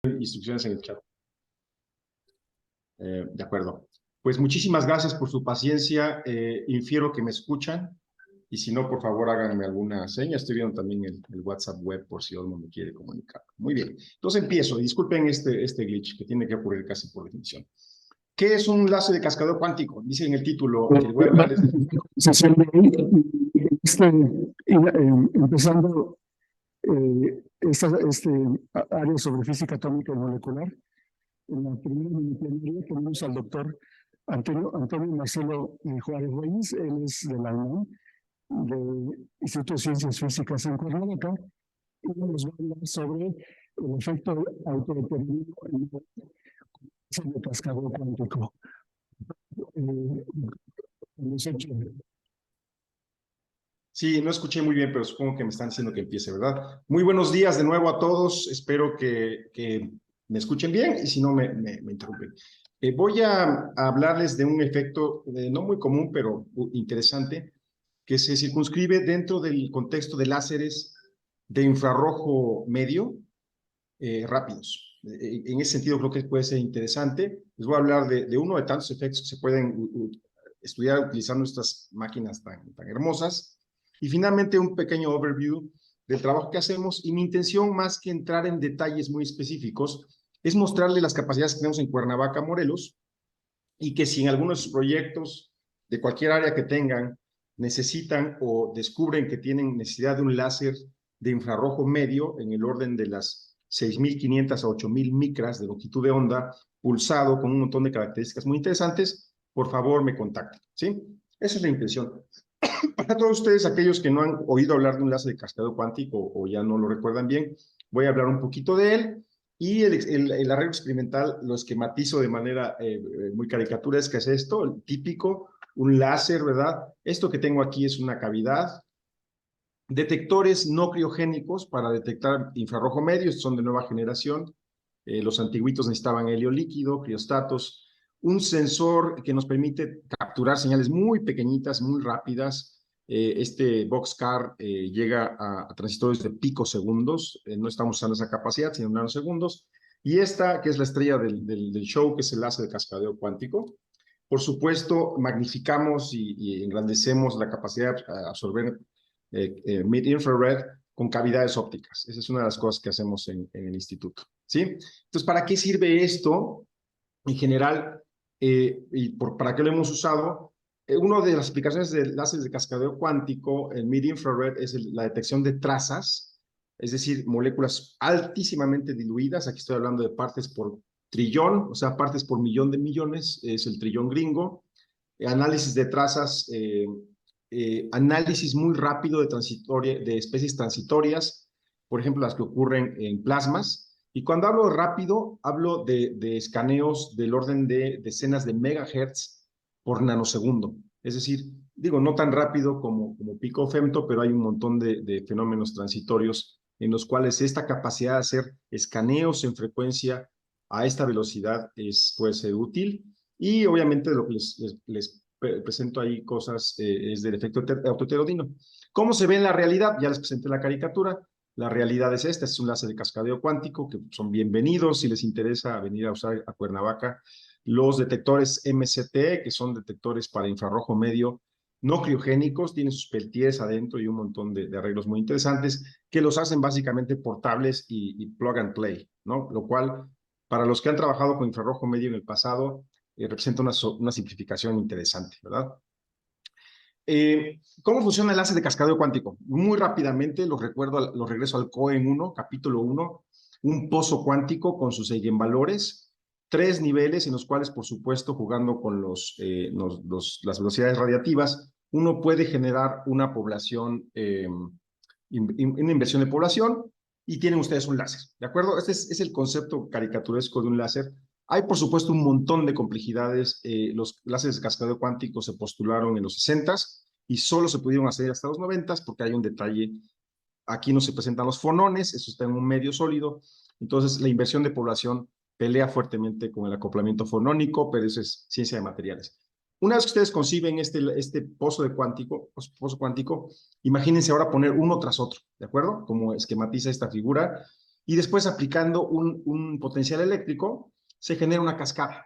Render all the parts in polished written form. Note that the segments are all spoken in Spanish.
instrucciones en el chat. De acuerdo. Pues muchísimas gracias por su paciencia. Infiero que me escuchan. Y si no, por favor, háganme alguna seña. Estoy viendo también el WhatsApp web por si alguno me quiere comunicar. Muy bien. Entonces empiezo. Disculpen este glitch que tiene que ocurrir casi por definición. ¿Qué es un enlace de cascadeo cuántico? Dice en el título que voy a hablarles de... Sesión de hoy, empezando este área sobre física atómica y molecular. En la primera plenaria tenemos al doctor Antonio Marcelo Juárez Reyes. Él es de la UNAM, del Instituto de Ciencias Físicas en Cuernavaca, y nos va a hablar sobre el efecto autodeterminado en el cascadeo cuántico. Sí, no escuché muy bien, pero supongo que me están diciendo que empiece, ¿verdad? Muy buenos días de nuevo a todos. Espero que me escuchen bien y si no, me interrumpen. Voy a hablarles de un efecto no muy común, pero interesante, que se circunscribe dentro del contexto de láseres de infrarrojo medio rápidos. En ese sentido, creo que puede ser interesante. Les voy a hablar de uno de tantos efectos que se pueden estudiar utilizando estas máquinas tan hermosas. Y finalmente, un pequeño overview del trabajo que hacemos. Y mi intención, más que entrar en detalles muy específicos, es mostrarle las capacidades que tenemos en Cuernavaca, Morelos, y que si en algunos proyectos de cualquier área que tengan necesitan o descubren que tienen necesidad de un láser de infrarrojo medio en el orden de las 6.500 a 8.000 micras de longitud de onda, pulsado con un montón de características muy interesantes, por favor me contacten, ¿sí? Esa es la intención. Para todos ustedes, aquellos que no han oído hablar de un láser de cascadeo cuántico o ya no lo recuerdan bien, voy a hablar un poquito de él. Y el arreglo experimental lo esquematizo de manera muy caricaturesca. Es esto, el típico, un láser, ¿verdad? Esto que tengo aquí es una cavidad. Detectores no criogénicos para detectar infrarrojo medio, son de nueva generación. Los antiguitos necesitaban helio líquido, criostatos. Un sensor que nos permite capturar señales muy pequeñitas, muy rápidas. Este Boxcar llega a transistores de picosegundos. No estamos usando esa capacidad, sino nanosegundos. Y esta, que es la estrella del show, que es el láser de cascadeo cuántico. Por supuesto, magnificamos y engrandecemos la capacidad de absorber mid-infrared con cavidades ópticas. Esa es una de las cosas que hacemos en el instituto, ¿sí? Entonces, ¿para qué sirve esto? En general, ¿para qué lo hemos usado? Una de las aplicaciones de láseres de cascadeo cuántico, el mid-infrared, es la detección de trazas, es decir, moléculas altísimamente diluidas. Aquí estoy hablando de partes por trillón, o sea, partes por millón de millones, es el trillón gringo. Análisis de trazas, análisis muy rápido de especies transitorias, por ejemplo, las que ocurren en plasmas. Y cuando hablo de rápido, hablo de escaneos del orden de decenas de megahertz por nanosegundo. Es decir, digo, no tan rápido como pico femto, pero hay un montón de fenómenos transitorios en los cuales esta capacidad de hacer escaneos en frecuencia a esta velocidad puede ser útil. Y obviamente lo que les presento ahí cosas es del efecto autoheterodino. ¿Cómo se ve en la realidad? Ya les presenté la caricatura. La realidad es esta, es un láser de cascadeo cuántico que son bienvenidos si les interesa venir a usar a Cuernavaca. Los detectores MCT, que son detectores para infrarrojo medio no criogénicos, tienen sus peltiers adentro y un montón de arreglos muy interesantes que los hacen básicamente portables y plug and play, ¿no? Lo cual, para los que han trabajado con infrarrojo medio en el pasado, representa una simplificación interesante, ¿verdad? ¿Cómo funciona el láser de cascadeo cuántico? Muy rápidamente los regreso al COEN 1, capítulo 1, un pozo cuántico con sus eigenvalores, 3 niveles en los cuales, por supuesto, jugando con las velocidades radiativas, uno puede generar una población, una inversión de población, y tienen ustedes un láser, ¿de acuerdo? Este es el concepto caricaturesco de un láser. Hay, por supuesto, un montón de complejidades. Los láseres de cascadeo cuántico se postularon en los 60s y solo se pudieron hacer hasta los 90s porque hay un detalle. Aquí no se presentan los fonones, eso está en un medio sólido. Entonces, la inversión de población pelea fuertemente con el acoplamiento fonónico, pero eso es ciencia de materiales. Una vez que ustedes conciben este pozo cuántico, imagínense ahora poner uno tras otro, ¿de acuerdo? Como esquematiza esta figura. y después aplicando un potencial eléctrico, se genera una cascada.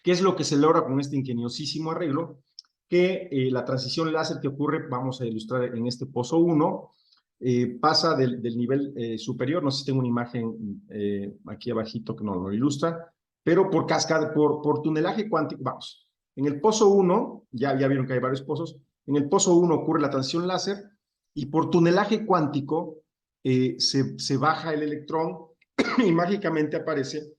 ¿Qué es lo que se logra con este ingeniosísimo arreglo? Que la transición láser que ocurre, vamos a ilustrar en este pozo 1, pasa del nivel superior, no sé si tengo una imagen aquí abajito que no lo ilustra, pero por cascada, por tunelaje cuántico, vamos, en el pozo 1, ya vieron que hay varios pozos, en el pozo 1 ocurre la transición láser y por tunelaje cuántico se baja el electrón y mágicamente aparece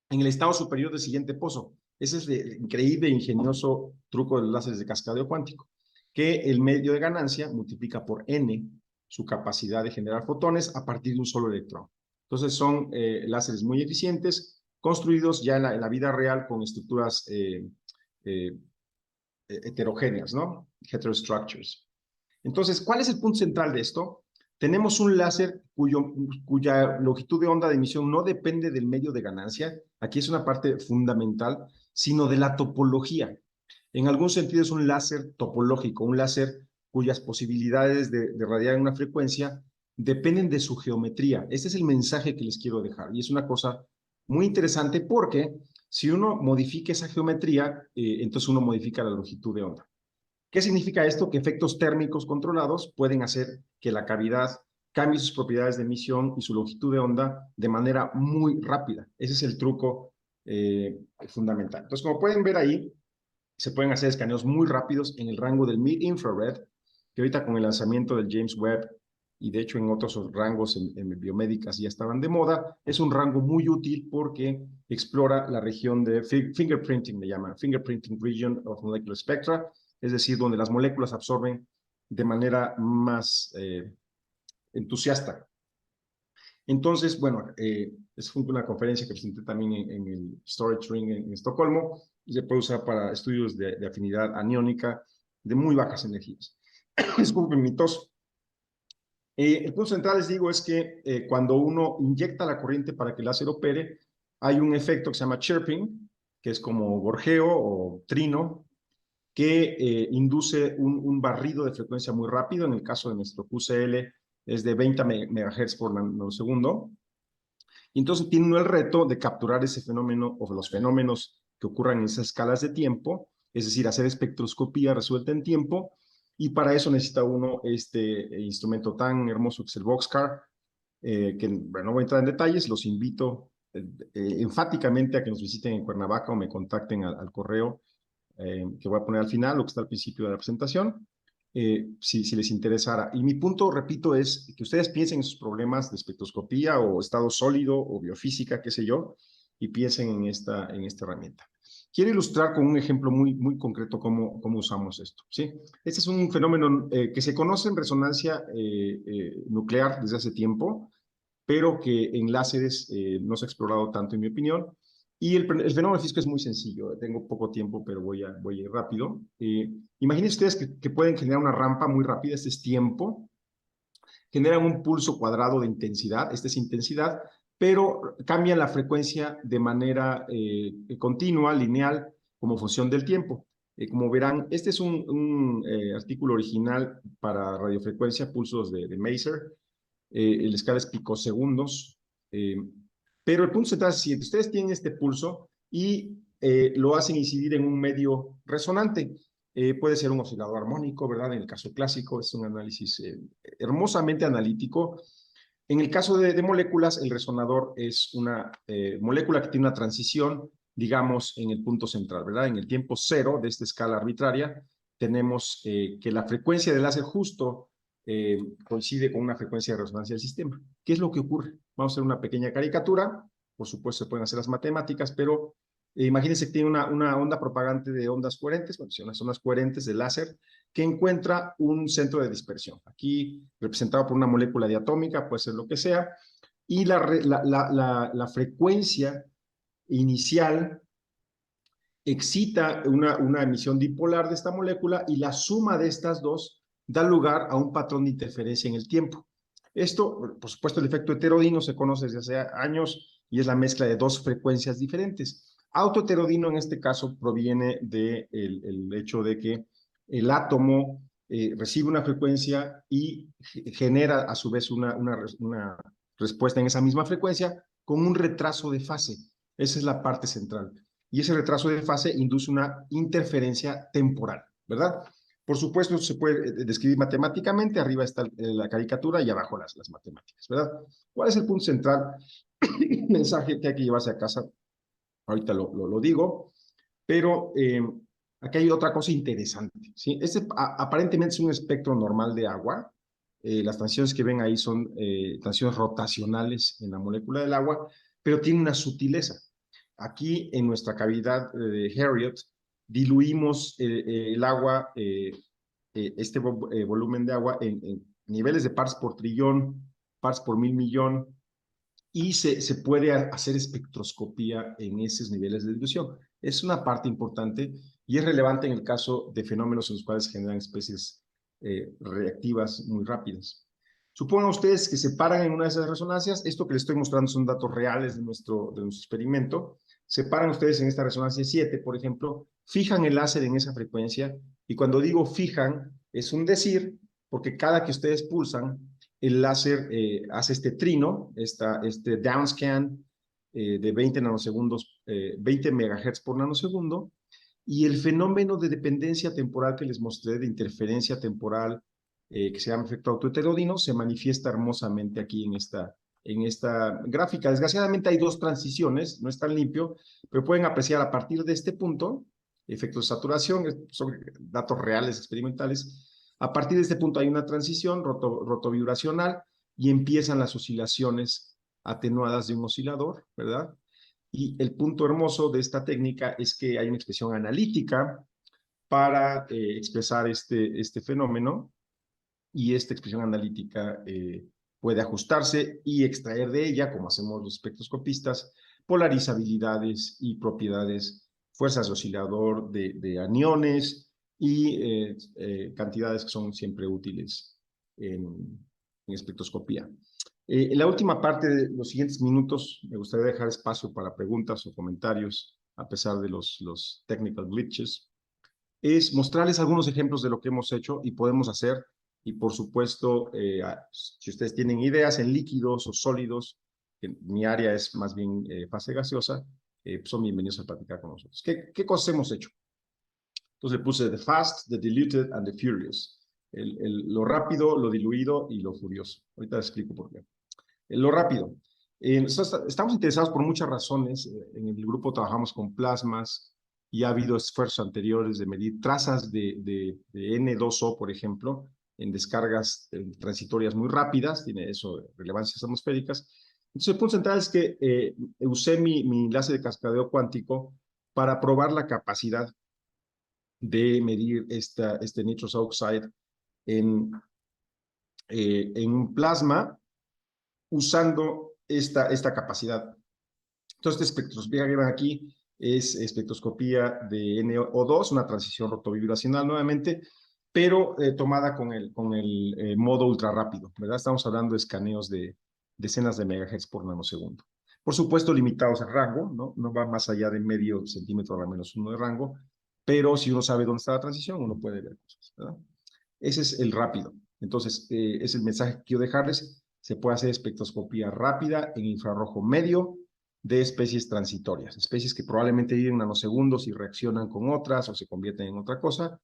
en el estado superior del siguiente pozo. Ese es el increíble e ingenioso truco de los láseres de cascadeo cuántico, que el medio de ganancia multiplica por n su capacidad de generar fotones a partir de un solo electrón. Entonces son láseres muy eficientes, construidos ya en la vida real con estructuras heterogéneas, ¿no? Heterostructures. Entonces, ¿cuál es el punto central de esto? Tenemos un láser cuya longitud de onda de emisión no depende del medio de ganancia, aquí es una parte fundamental, sino de la topología. En algún sentido es un láser topológico, un láser cuyas posibilidades de radiar en una frecuencia dependen de su geometría. Este es el mensaje que les quiero dejar y es una cosa muy interesante porque si uno modifica esa geometría, entonces uno modifica la longitud de onda. ¿Qué significa esto? Que efectos térmicos controlados pueden hacer que la cavidad cambie sus propiedades de emisión y su longitud de onda de manera muy rápida. Ese es el truco fundamental. Entonces, como pueden ver ahí, se pueden hacer escaneos muy rápidos en el rango del mid-infrared, que ahorita con el lanzamiento del James Webb y de hecho en otros rangos en biomédicas ya estaban de moda, es un rango muy útil porque explora la región de fingerprinting, le llaman, fingerprinting region of molecular spectra, es decir, donde las moléculas absorben de manera más entusiasta. Entonces, bueno, es una conferencia que presenté también en el Storage Ring en Estocolmo y se puede usar para estudios de afinidad aniónica de muy bajas energías. Disculpen mi tos. El punto central, les digo, es que cuando uno inyecta la corriente para que el láser opere, hay un efecto que se llama chirping, que es como gorjeo o trino, que induce un barrido de frecuencia muy rápido. En el caso de nuestro QCL es de 20 MHz por nanosegundo. Y entonces tiene uno el reto de capturar ese fenómeno o los fenómenos que ocurran en esas escalas de tiempo, es decir, hacer espectroscopía resuelta en tiempo, y para eso necesita uno este instrumento tan hermoso que es el Boxcar, que bueno, no voy a entrar en detalles, los invito enfáticamente a que nos visiten en Cuernavaca o me contacten al correo que voy a poner al final, lo que está al principio de la presentación, si les interesara. Y mi punto, repito, es que ustedes piensen en sus problemas de espectroscopía o estado sólido o biofísica, qué sé yo, y piensen en esta herramienta. Quiero ilustrar con un ejemplo muy concreto cómo usamos esto, ¿sí? Este es un fenómeno que se conoce en resonancia nuclear desde hace tiempo, pero que en láseres no se ha explorado tanto, en mi opinión. Y el fenómeno físico es muy sencillo. Tengo poco tiempo, pero voy a ir rápido. Imaginen ustedes que pueden generar una rampa muy rápida, este es tiempo, generan un pulso cuadrado de intensidad, esta es intensidad, pero cambian la frecuencia de manera continua, lineal, como función del tiempo. Como verán, este es un artículo original para radiofrecuencia, pulsos de Maser. El escala es picosegundos, pero el punto central es si ustedes tienen este pulso y lo hacen incidir en un medio resonante, puede ser un oscilador armónico, ¿verdad? En el caso clásico es un análisis hermosamente analítico. En el caso de moléculas, el resonador es una molécula que tiene una transición, digamos, en el punto central, ¿verdad? En el tiempo cero de esta escala arbitraria, tenemos que la frecuencia del láser justo coincide con una frecuencia de resonancia del sistema. ¿Qué es lo que ocurre? Vamos a hacer una pequeña caricatura, por supuesto se pueden hacer las matemáticas, pero imagínense que tiene una onda propagante de ondas coherentes, bueno, son las ondas coherentes de láser, que encuentra un centro de dispersión. Aquí representado por una molécula diatómica, puede ser lo que sea, y la frecuencia inicial excita una emisión dipolar de esta molécula y la suma de estas dos da lugar a un patrón de interferencia en el tiempo. Esto, por supuesto, el efecto heterodino se conoce desde hace años y es la mezcla de dos frecuencias diferentes. Autoheterodino en este caso proviene del hecho de que el átomo recibe una frecuencia y genera a su vez una respuesta en esa misma frecuencia con un retraso de fase. Esa es la parte central. Y ese retraso de fase induce una interferencia temporal, ¿verdad? Por supuesto, se puede describir matemáticamente, arriba está la caricatura y abajo las matemáticas, ¿verdad? ¿Cuál es el punto central? Mensaje que hay que llevarse a casa, ahorita lo digo, pero aquí hay otra cosa interesante, ¿sí? Este aparentemente es un espectro normal de agua. Las transiciones que ven ahí son transiciones rotacionales en la molécula del agua, pero tiene una sutileza. Aquí en nuestra cavidad de Harriot diluimos el agua, este volumen de agua en niveles de parts por trillón, parts por mil millón, y se puede hacer espectroscopía en esos niveles de dilución. Es una parte importante y es relevante en el caso de fenómenos en los cuales se generan especies reactivas muy rápidas. Supongan ustedes que se paran en una de esas resonancias. Esto que les estoy mostrando son datos reales de nuestro experimento. Se paran ustedes en esta resonancia 7, por ejemplo, fijan el láser en esa frecuencia, y cuando digo fijan, es un decir, porque cada que ustedes pulsan, el láser hace este trino, este downscan de 20 nanosegundos, 20 megahertz por nanosegundo, y el fenómeno de dependencia temporal que les mostré, de interferencia temporal, que se llama efecto autoheterodino, se manifiesta hermosamente aquí en esta gráfica. Desgraciadamente hay dos transiciones, no es tan limpio, pero pueden apreciar a partir de este punto, efectos de saturación, son datos reales experimentales. A partir de este punto hay una transición rotovibracional y empiezan las oscilaciones atenuadas de un oscilador, ¿verdad? Y el punto hermoso de esta técnica es que hay una expresión analítica para expresar este fenómeno, y esta expresión analítica puede ajustarse y extraer de ella, como hacemos los espectroscopistas, polarizabilidades y propiedades, fuerzas de oscilador de aniones y cantidades que son siempre útiles en espectroscopía. En la última parte de los siguientes minutos me gustaría dejar espacio para preguntas o comentarios, a pesar de los technical glitches. Es mostrarles algunos ejemplos de lo que hemos hecho y podemos hacer, y por supuesto, si ustedes tienen ideas en líquidos o sólidos, que mi área es más bien fase gaseosa, son bienvenidos a platicar con nosotros. ¿Qué cosas hemos hecho? Entonces le puse the fast, the diluted and the furious. Lo rápido, lo diluido y lo furioso. Ahorita les explico por qué. Lo rápido. Estamos interesados por muchas razones. En el grupo trabajamos con plasmas y ha habido esfuerzos anteriores de medir trazas de N2O, por ejemplo, en descargas transitorias muy rápidas. Tiene eso relevancias atmosféricas. Entonces, el punto central es que usé mi enlace de cascadeo cuántico para probar la capacidad de medir este nitrous oxide en un plasma usando esta capacidad. Entonces, esta espectroscopía que ven aquí es espectroscopía de NO2, una transición rotovibracional nuevamente, pero tomada con el modo ultra rápido, ¿verdad? Estamos hablando de escaneos de decenas de megahertz por nanosegundo. Por supuesto, limitados en rango, ¿no? No va más allá de medio centímetro a la -1 de rango, pero si uno sabe dónde está la transición, uno puede ver cosas, ¿verdad? Ese es el rápido. Entonces, es el mensaje que quiero dejarles. Se puede hacer espectroscopía rápida en infrarrojo medio de especies transitorias, especies que probablemente viven nanosegundos y reaccionan con otras o se convierten en otra cosa.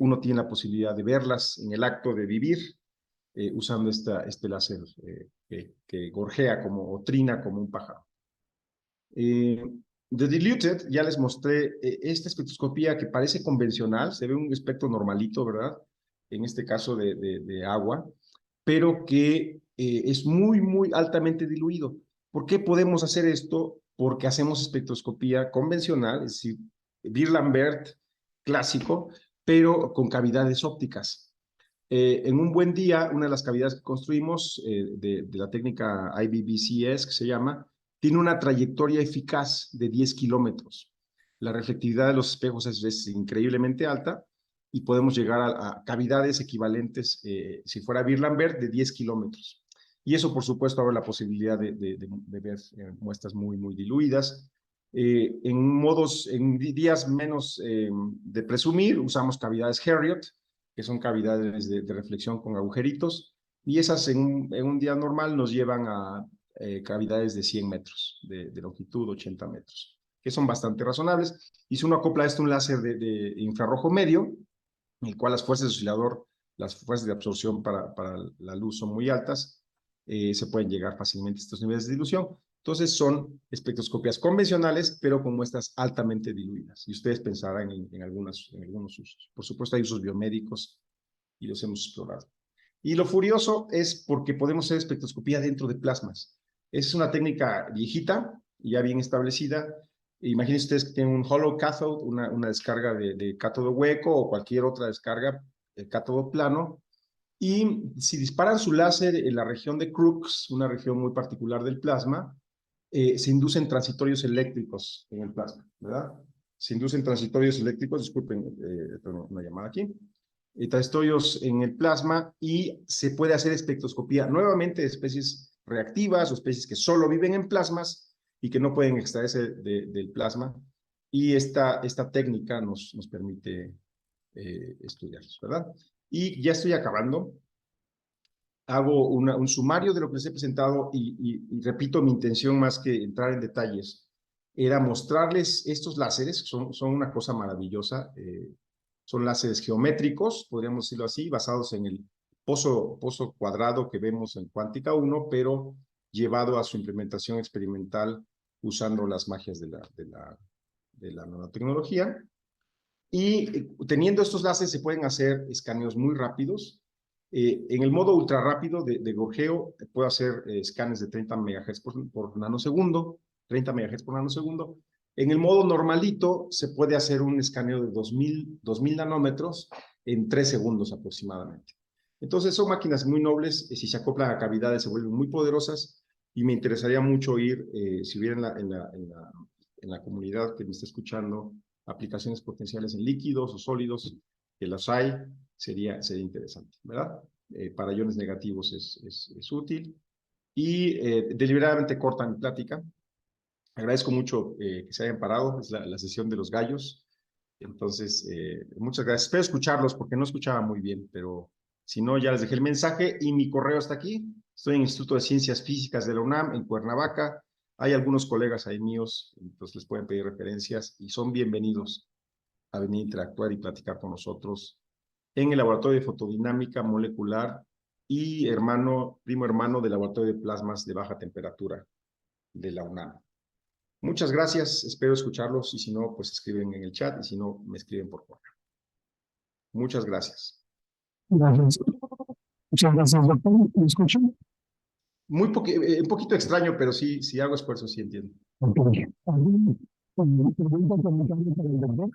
Uno tiene la posibilidad de verlas en el acto de vivir usando este láser que gorjea o trina como un pájaro. The Diluted, ya les mostré esta espectroscopía que parece convencional, se ve un espectro normalito, ¿verdad? En este caso de agua, pero que es muy, muy altamente diluido. ¿Por qué podemos hacer esto? Porque hacemos espectroscopía convencional, es decir, Beer-Lambert clásico, pero con cavidades ópticas. En un buen día, una de las cavidades que construimos de la técnica IBBCS, que se llama, tiene una trayectoria eficaz de 10 kilómetros. La reflectividad de los espejos es increíblemente alta y podemos llegar a cavidades equivalentes, si fuera Beer-Lambert, de 10 kilómetros. Y eso, por supuesto, abre la posibilidad de ver muestras muy, muy diluidas. En días menos de presumir, usamos cavidades Harriot, que son cavidades de reflexión con agujeritos, y esas en un día normal nos llevan a cavidades de 100 metros de longitud, 80 metros, que son bastante razonables. Y si uno acopla esto a un láser de infrarrojo medio, en el cual las fuerzas de oscilador, las fuerzas de absorción para la luz son muy altas, se pueden llegar fácilmente a estos niveles de dilución. Entonces son espectroscopías convencionales, pero con muestras altamente diluidas. Y ustedes pensarán en algunos usos. Por supuesto, hay usos biomédicos y los hemos explorado. Y lo furioso es porque podemos hacer espectroscopía dentro de plasmas. Es una técnica viejita, ya bien establecida. Imaginen ustedes que tienen un hollow cathode, una descarga de cátodo hueco o cualquier otra descarga de cátodo plano. Y si disparan su láser en la región de Crookes, una región muy particular del plasma, se inducen transitorios eléctricos en el plasma, ¿verdad? Se inducen transitorios eléctricos, disculpen, tengo una llamada aquí, transitorios en el plasma y se puede hacer espectroscopía nuevamente de especies reactivas o especies que solo viven en plasmas y que no pueden extraerse del plasma. Y esta técnica nos permite estudiarlos, ¿verdad? Y ya estoy acabando. Hago un sumario de lo que les he presentado y repito, mi intención más que entrar en detalles era mostrarles estos láseres, son una cosa maravillosa, son láseres geométricos, podríamos decirlo así, basados en el pozo cuadrado que vemos en Cuántica 1, pero llevado a su implementación experimental usando las magias de la nanotecnología. Y teniendo estos láseres se pueden hacer escaneos muy rápidos. En el modo ultra rápido de gorjeo puedo hacer escanes de 30 MHz por nanosegundo, 30 MHz por nanosegundo. En el modo normalito se puede hacer un escaneo de 2000 nanómetros en 3 segundos aproximadamente. Entonces son máquinas muy nobles, si se acoplan a cavidades se vuelven muy poderosas y me interesaría mucho ir, si hubiera en la comunidad que me está escuchando, aplicaciones potenciales en líquidos o sólidos, que las hay, sería interesante, ¿verdad? Para iones negativos es útil. Y deliberadamente corta mi plática. Agradezco mucho que se hayan parado, es la sesión de los gallos. Entonces, muchas gracias. Espero escucharlos porque no escuchaba muy bien, pero si no, ya les dejé el mensaje y mi correo está aquí. Estoy en el Instituto de Ciencias Físicas de la UNAM, en Cuernavaca. Hay algunos colegas ahí míos, entonces les pueden pedir referencias y son bienvenidos a venir a interactuar y platicar con nosotros en el Laboratorio de Fotodinámica Molecular y primo hermano del Laboratorio de Plasmas de Baja Temperatura de la UNAM. Muchas gracias, espero escucharlos y si no, pues escriben en el chat y si no, me escriben por correo. Muchas gracias. Gracias. Muchas gracias, doctor. ¿Me escuchan? Un poquito extraño, pero sí hago esfuerzo, sí entiendo. Ok. ¿Alguna pregunta comentable para el doctor?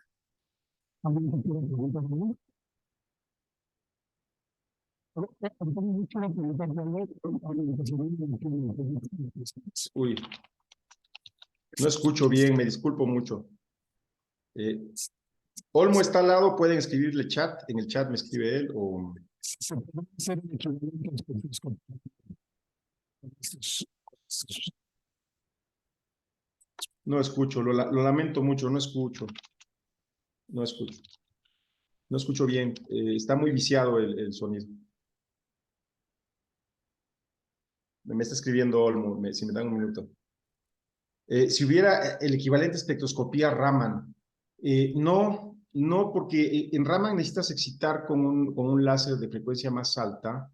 ¿Alguien que quiera preguntar algo? Doctor, yo quiero preguntarle algo. Uy, no escucho bien, me disculpo mucho. Olmo está al lado, pueden escribirle chat, en el chat me escribe él o... ¿Se puede hacer el equivalente a espectroscopía? No escucho, lo lamento mucho, no escucho. No escucho bien, está muy viciado el sonido. Me está escribiendo Olmo, si me dan un minuto. Si hubiera el equivalente a espectroscopía Raman, no, porque en Raman necesitas excitar con un láser de frecuencia más alta.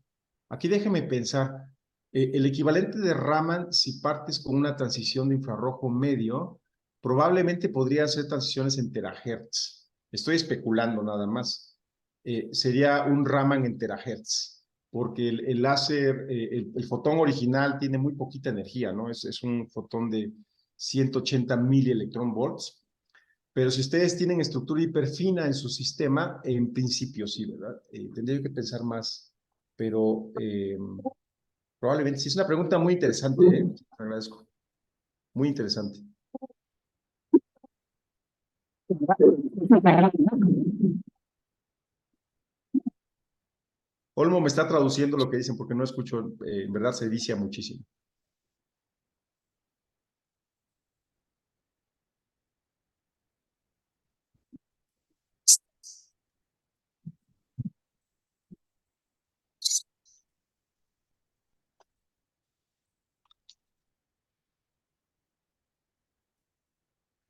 Aquí déjeme pensar, el equivalente de Raman, si partes con una transición de infrarrojo medio, probablemente podría ser transiciones en terahertz. Estoy especulando nada más. Sería un Raman en terahertz, porque el láser, el fotón original tiene muy poquita energía, ¿no? Es un fotón de 180 volts. Pero si ustedes tienen estructura hiperfina en su sistema, en principio sí, ¿verdad? Tendría que pensar más, pero probablemente sí. Es una pregunta muy interesante, ¿eh? Agradezco. Muy interesante. Olmo me está traduciendo lo que dicen porque no escucho, en verdad se vicia muchísimo.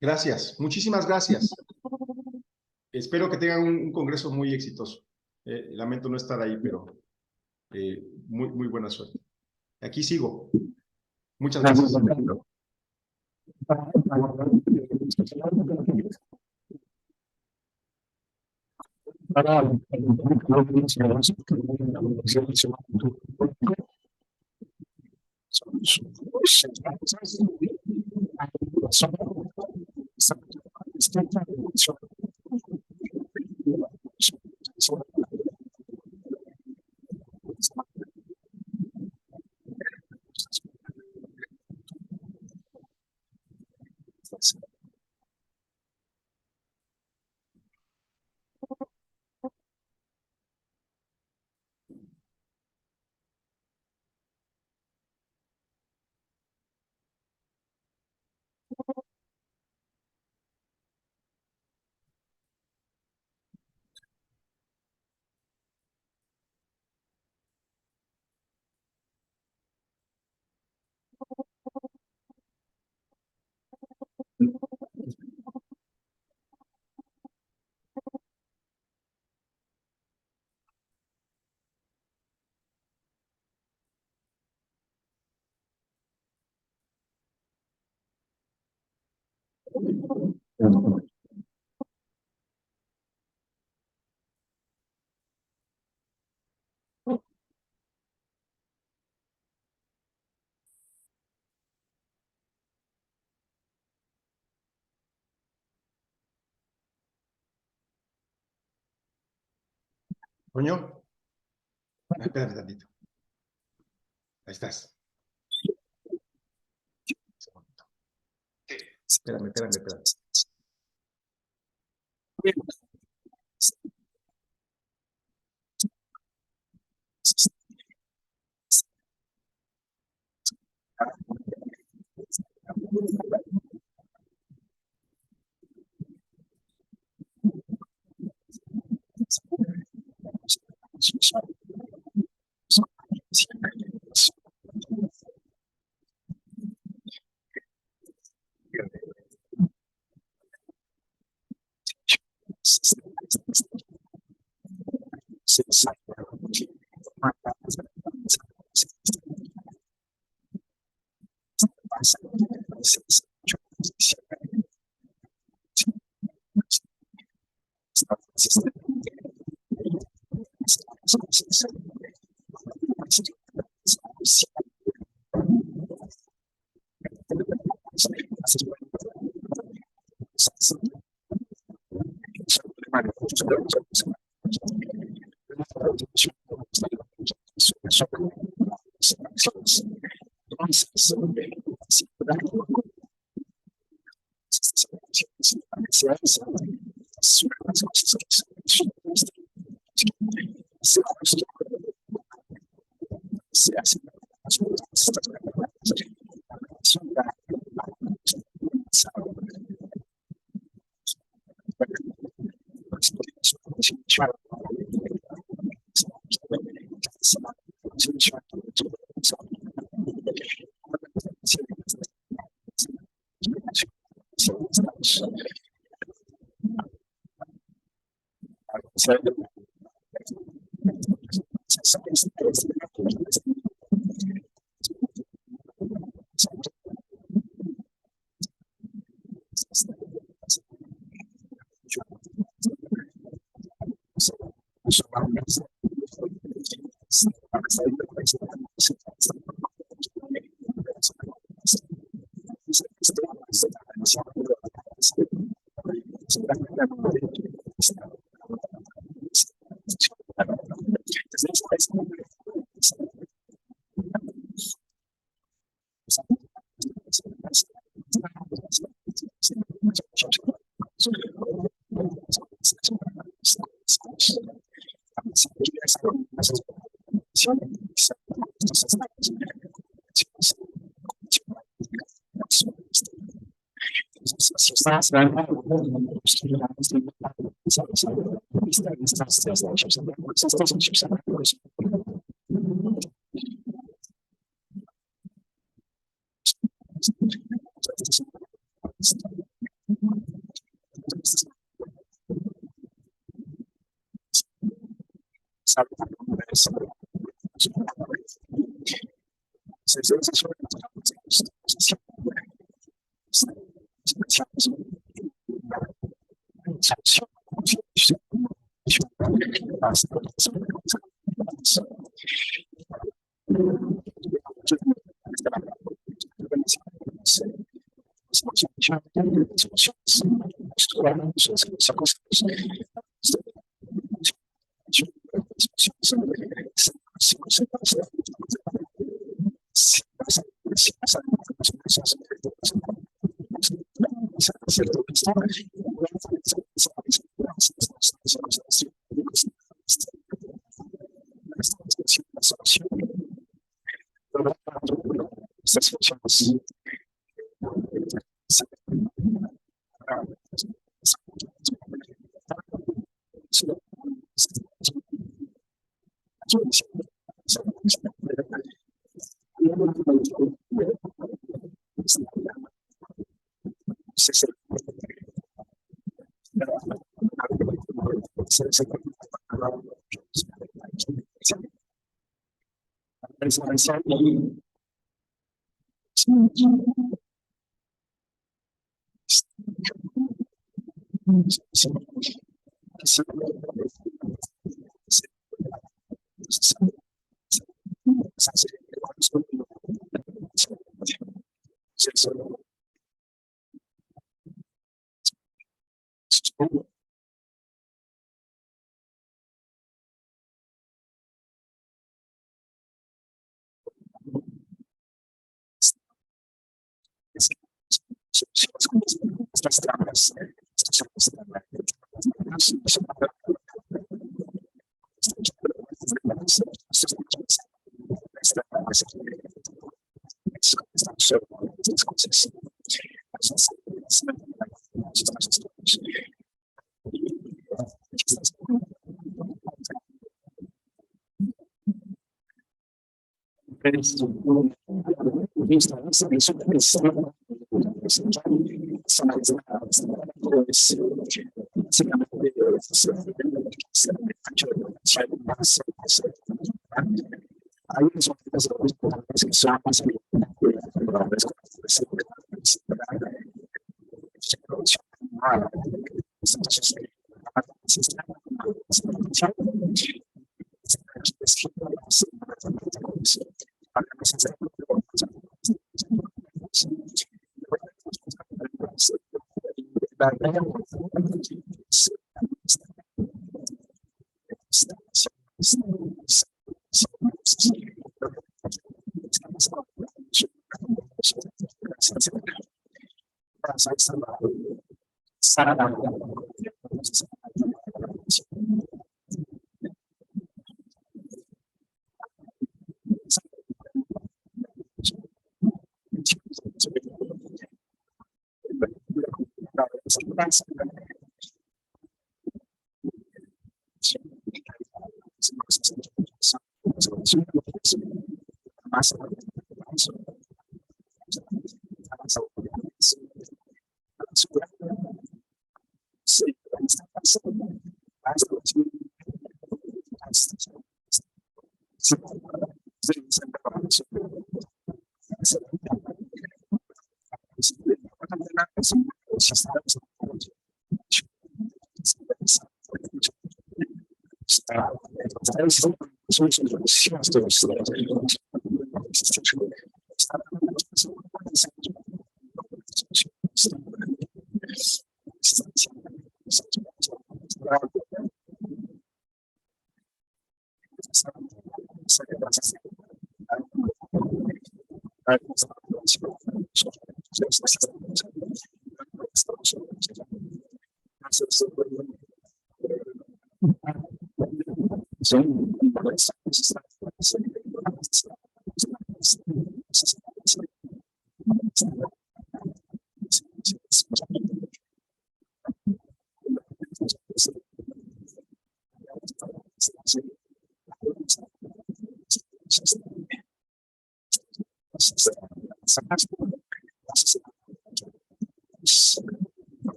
Gracias, muchísimas gracias. Espero que tengan un congreso muy exitoso. Lamento no estar ahí, pero muy buena suerte. Aquí sigo. Muchas gracias. Coño, espérame tantito. Ahí estás. Espérame.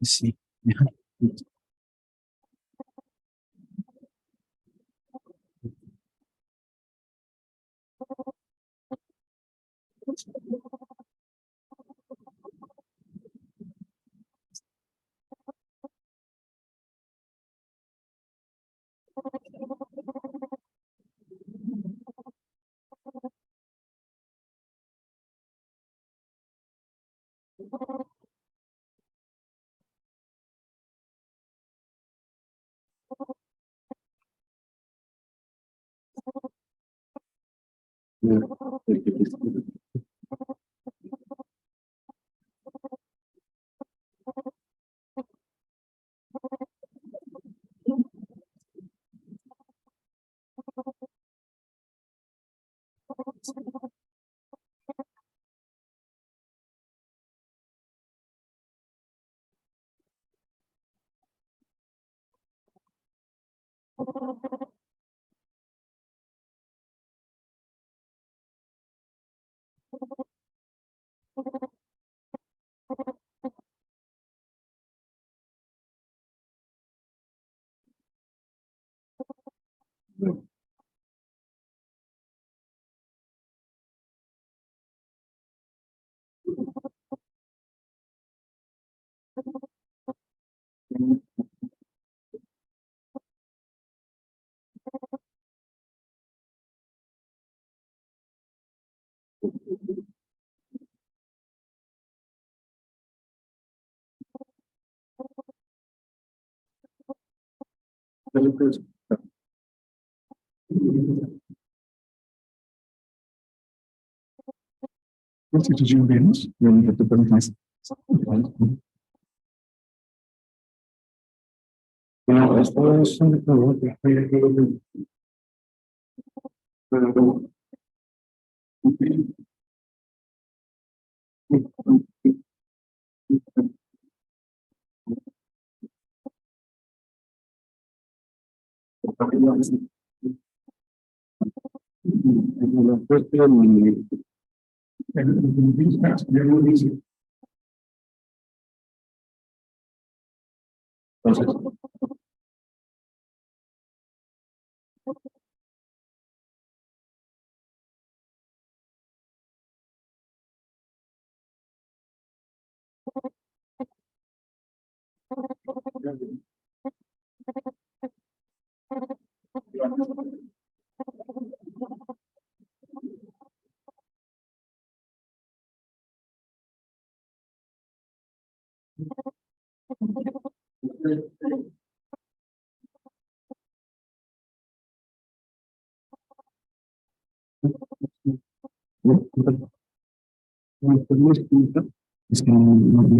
Sí. Constitución Venus, donde te permites. Bueno, esto es un problema que es que no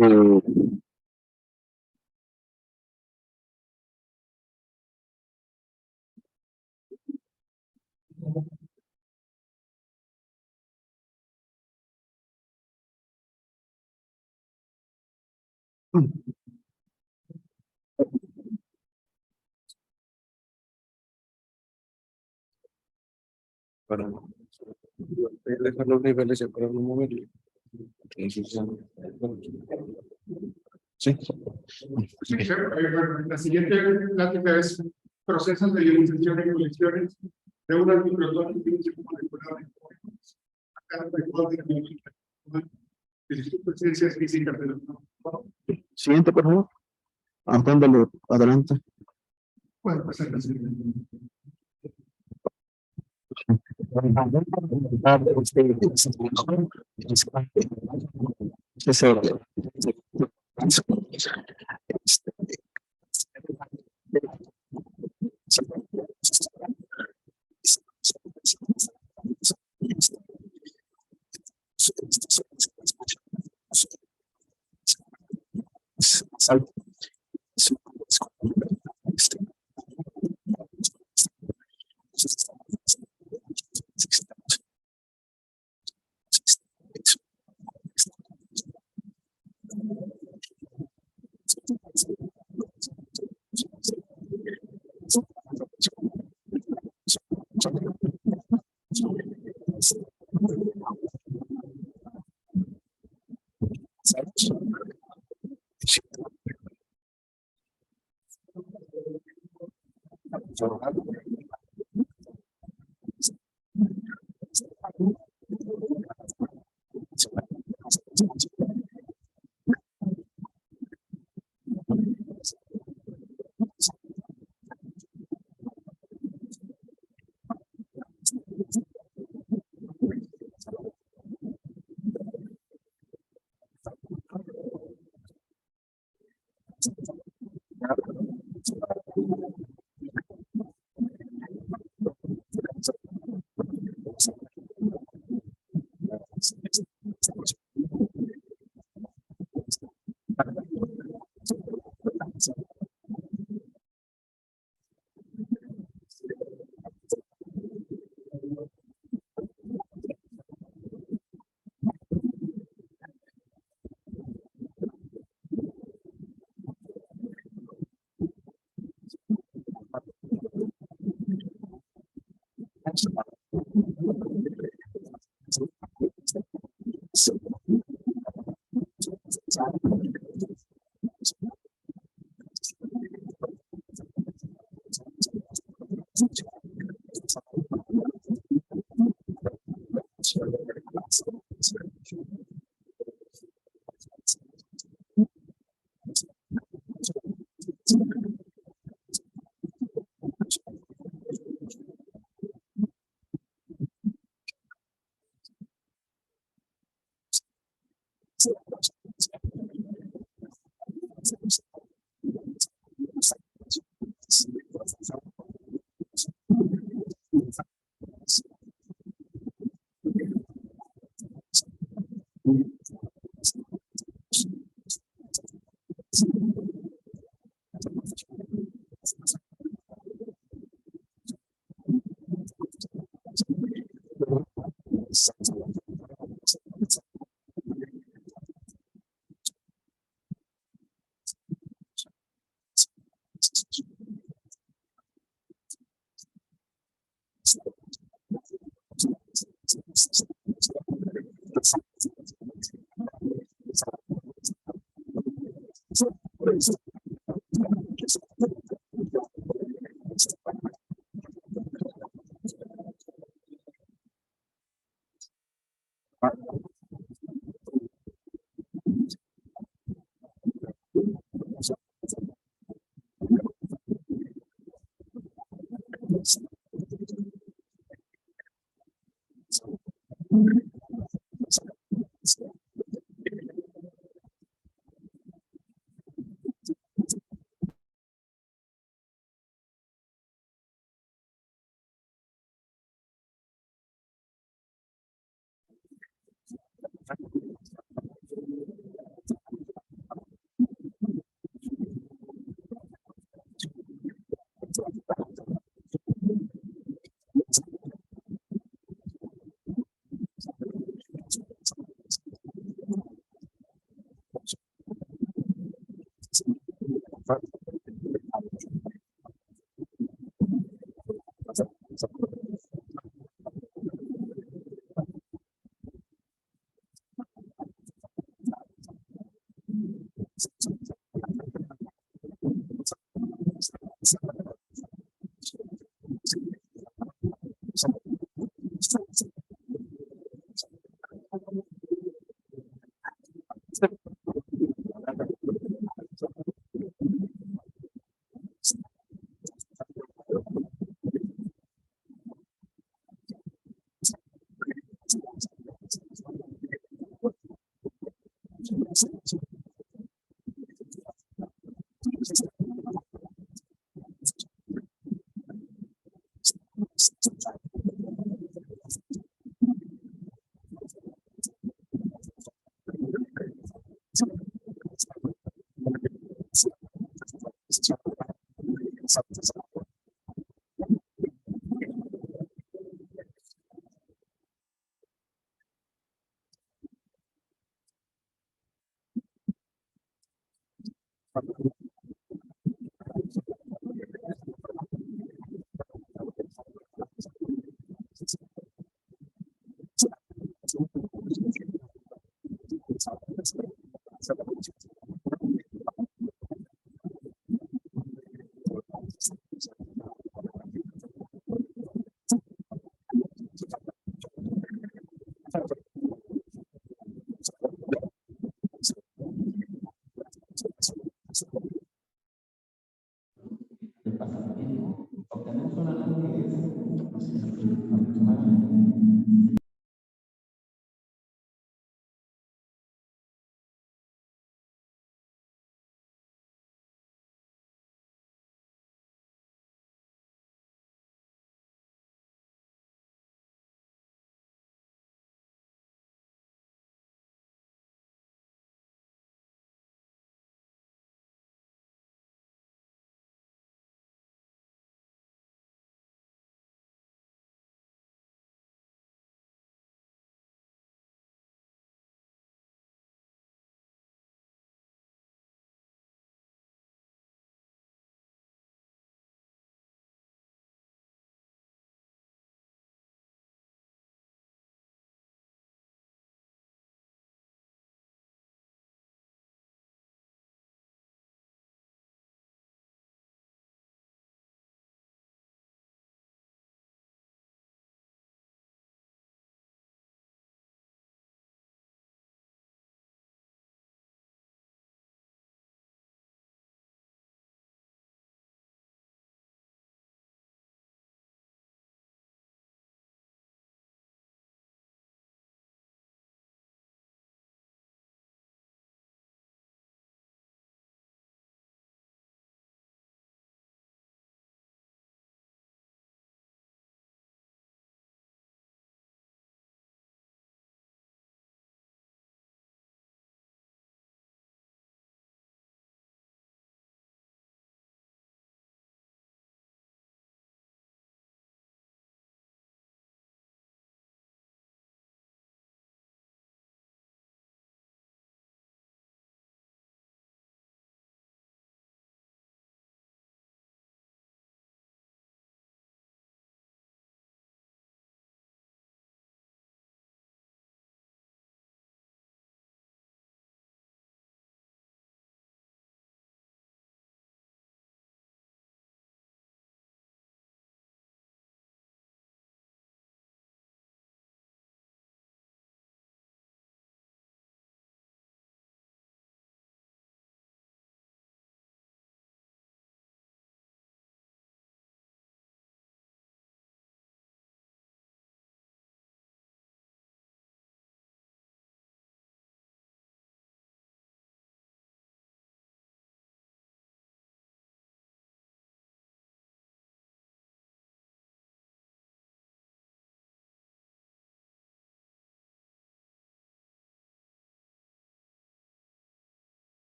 es lo para dejar los niveles y para no moverle. Sí. La siguiente plática es procesos de ionización en colecciones de una microdosis de un tipo molecular de ciencias físicas de los. Siguiente, por favor. Ampliándolo adelante. Puede pasar la siguiente.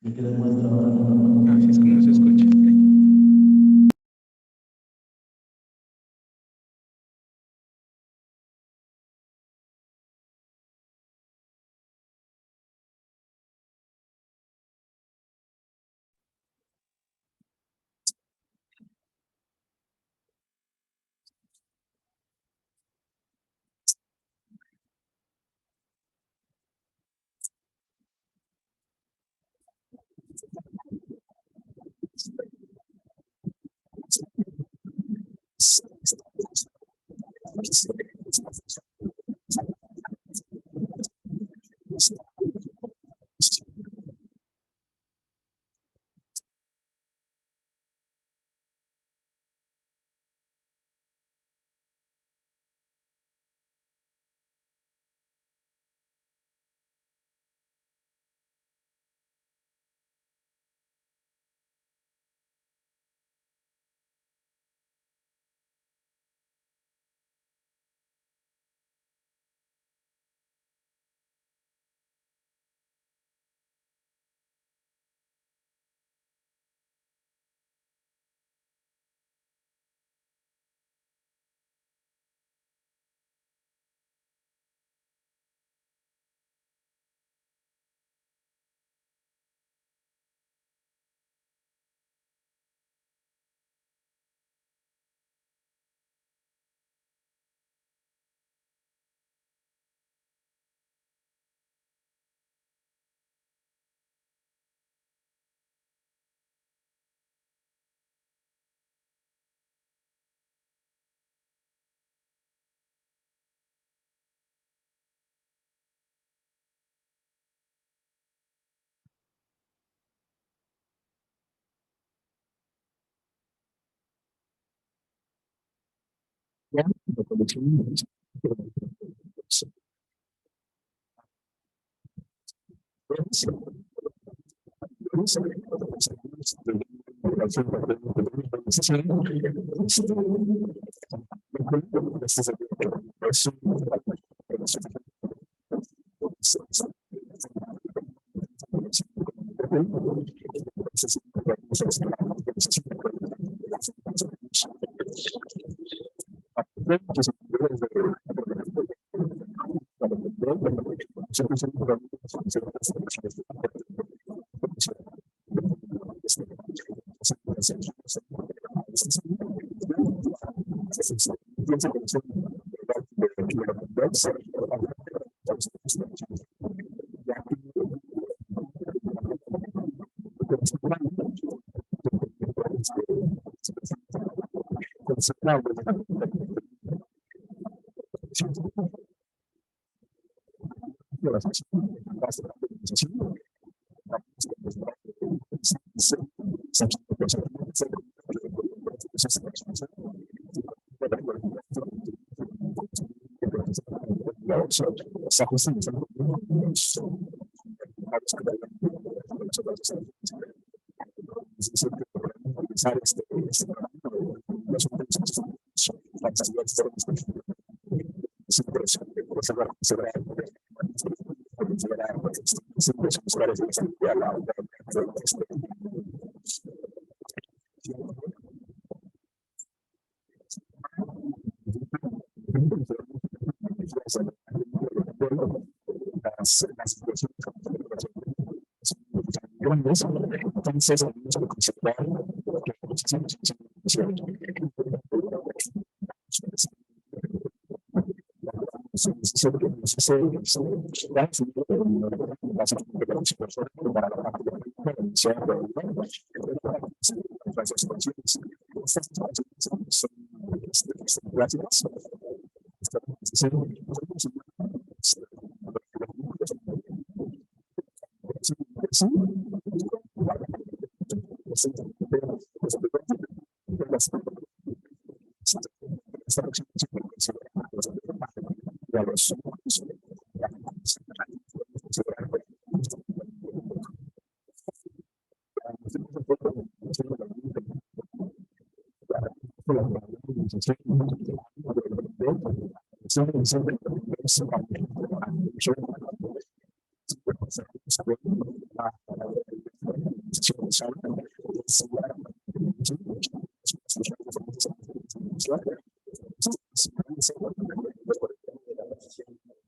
Así es como se escucha.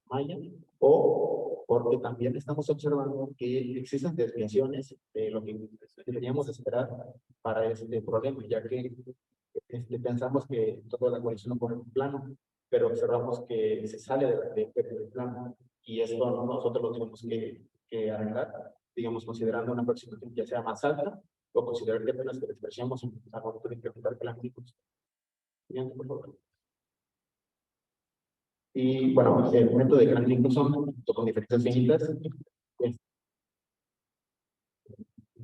Maya, o porque también estamos observando que existen desviaciones de lo que deberíamos esperar para este problema, ya que pensamos que toda la coalición pone un plano, pero observamos que se sale del plano y esto nosotros lo tenemos que arreglar, digamos, considerando una aproximación ya sea más alta o considerar que apenas que la expresamos a nosotros interpretar planificos. Bien, por favor. Y bueno, el método de Gran Nicholson, con diferentes finitas,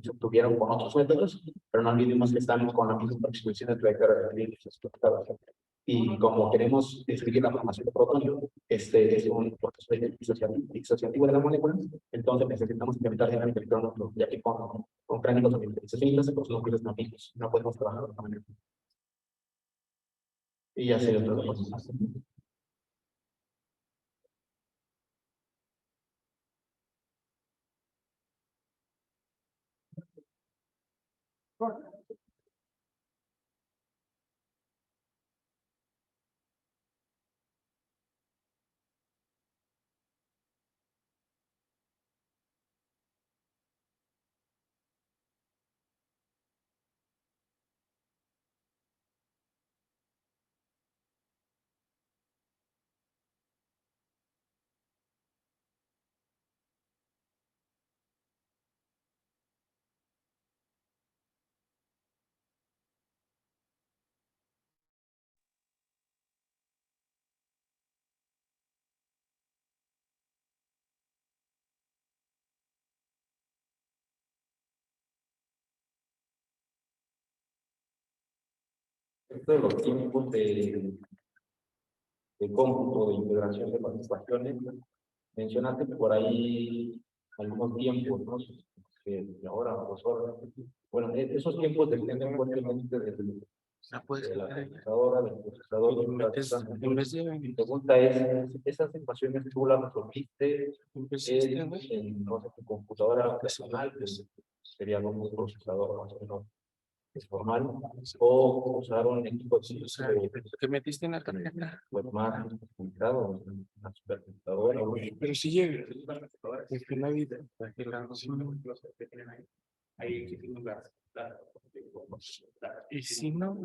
se obtuvieron con otros métodos, pero no olvidemos que estamos con la misma aproximación de trayectoria de y como queremos describir la formación de protonio, este es un proceso disociativo de la molécula, entonces necesitamos implementar dinámica electrónica, ya que con cránicos o diferentes finitas, pues núcleos no fijos, no podemos trabajar de otra manera. Y así otras cosas. Esto de los tiempos de cómputo, de integración de participaciones. Mencionaste por ahí algunos tiempos, ¿no? De ahora, 2 horas. Bueno, esos tiempos dependen fuertemente de la computadora, del procesador. Mi pregunta es, ¿esas ecuaciones tú las resolviste en no sé, tu computadora personal, que sería un procesador más o menos formal, o usaron equipos que metiste en la tarjeta? pues más complicados, una supercomputadora? Pero si llega, es que la vida, que la que tienen ahí, y si no,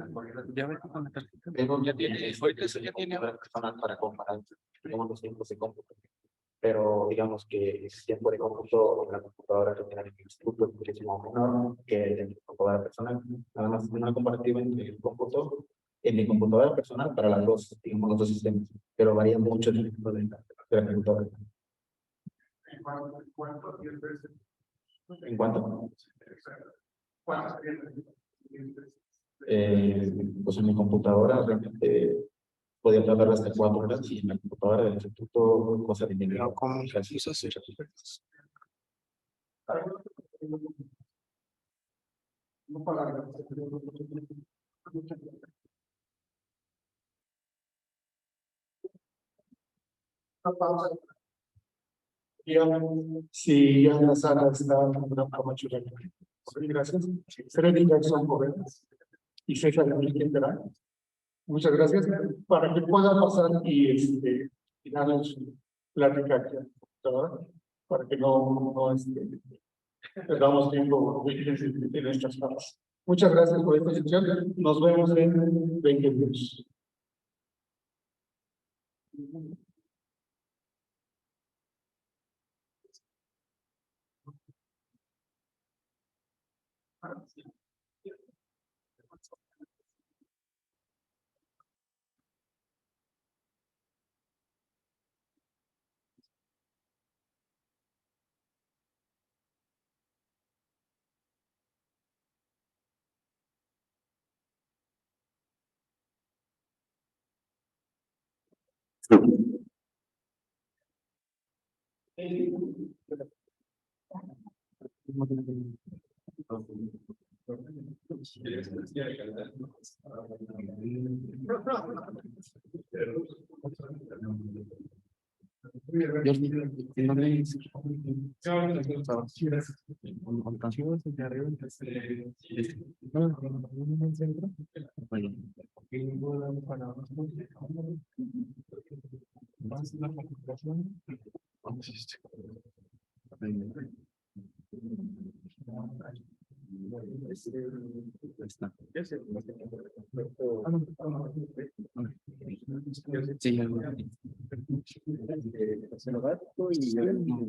ya ves con la tarjeta, ya tiene, ahorita eso ya tiene personal para comparar los tiempos de cómputo. Pero digamos que el tiempo de cómputo en la computadora que tiene el instituto es muchísimo menor que en la computadora personal. Nada más una comparativa entre el cómputo en mi computadora personal para las dos, digamos, los dos sistemas, pero varía mucho el tiempo de la computadora. ¿En cuánto? Pues en mi computadora realmente podía tardar hasta 4 horas y en la computadora del instituto cosa de dinero. ¿Cómo se usa? Si ya la sala está una Camacho. Gracias. Freddy Jackson Jóvenes y César Enrique Terán. Muchas gracias. Para que pueda pasar y darle su plática aquí, ¿verdad? Para que no perdamos tiempo en estas salas. Muchas gracias por esta sesión. Nos vemos en 20 minutos.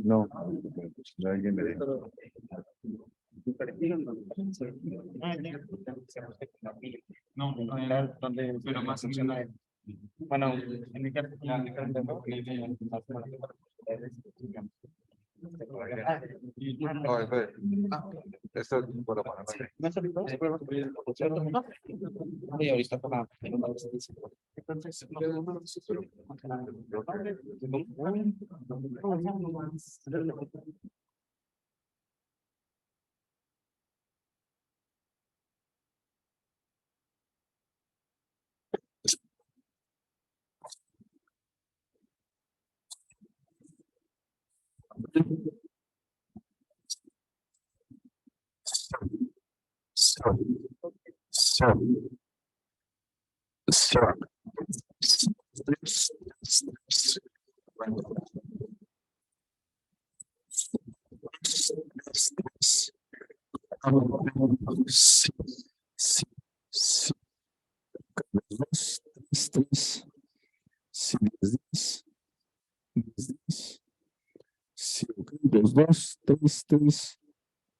No, alguien me dijo. No, donde, pero más opcional. Bueno, en mi caso, No, eso es bueno para y ahorita para Dos, dos, tres, tres,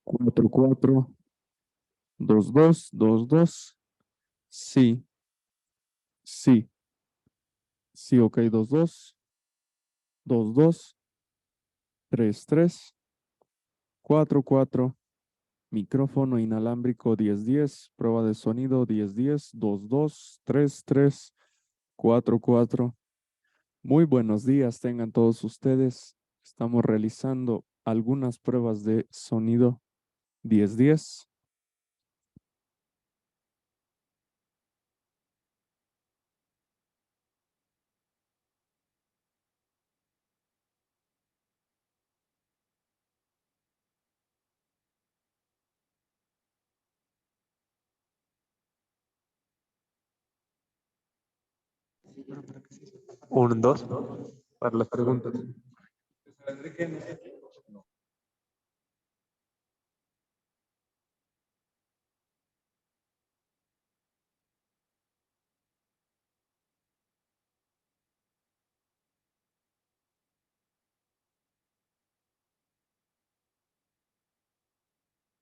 cuatro, cuatro, dos, dos, dos, dos, sí, sí, sí, ok, dos, dos, dos, dos, tres, tres, cuatro, cuatro, micrófono inalámbrico 1010, prueba de sonido 1010, dos, dos, tres, tres, cuatro, cuatro, Muy buenos días, tengan todos ustedes. Estamos realizando algunas pruebas de sonido 1010. Un, dos, para las preguntas.